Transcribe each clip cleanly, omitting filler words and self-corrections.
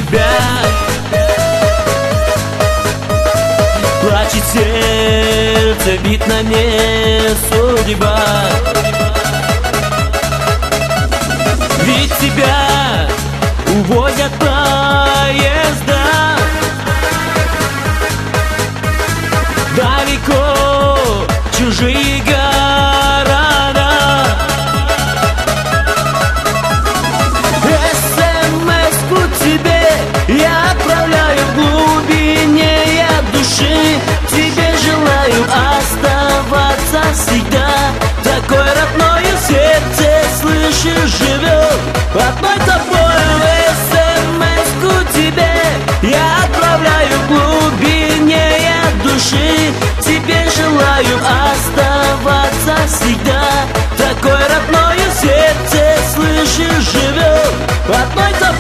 тебя. Плачет сердце, видно не судьба. Ведь тебя увозят поезда далеко, чужие города. СМС-ку тебе я отправляю в глубине души. Тебе желаю оставаться всегда. Такой родной в сердце, слышишь, живет одной тобой. СМС-ку тебе я отправляю в глубине души. Тебе желаю оставаться всегда. Такой родной в сердце, слышишь, живет одной тобой.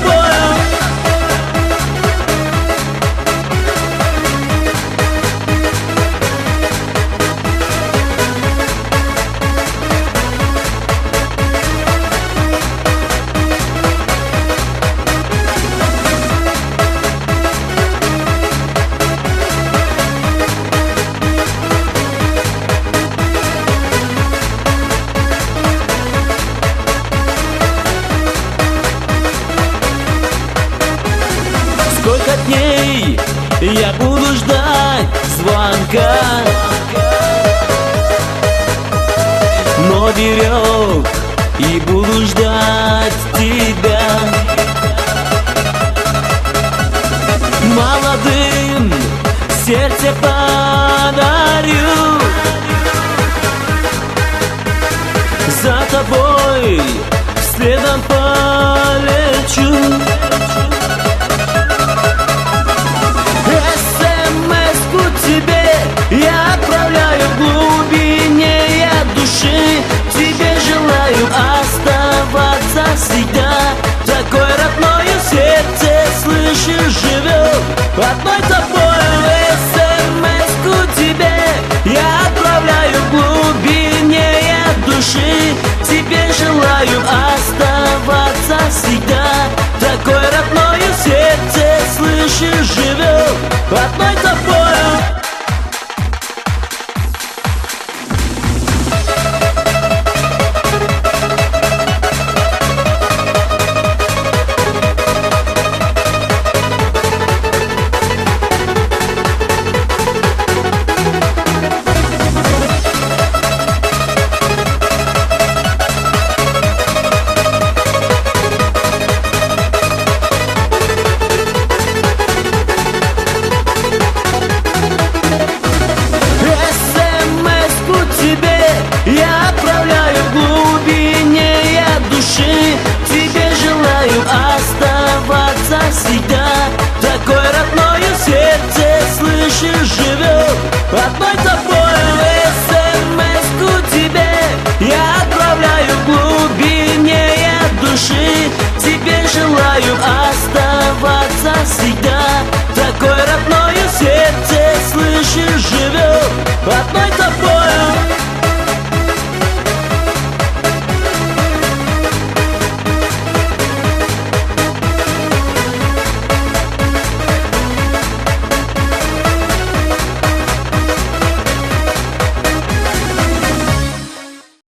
Сколько дней я буду ждать звонка, но берег и буду ждать тебя. Молодым сердце подарю, за тобой следом полечу. Тебе я отправляю в глубине души. Тебе желаю оставаться всегда. Такой родной в сердце, слышишь, живет одной тобой. СМС-ку тебе я отправляю в глубине души. Тебе желаю оставаться всегда. Такой родной в сердце, слышишь, живет одной тобой.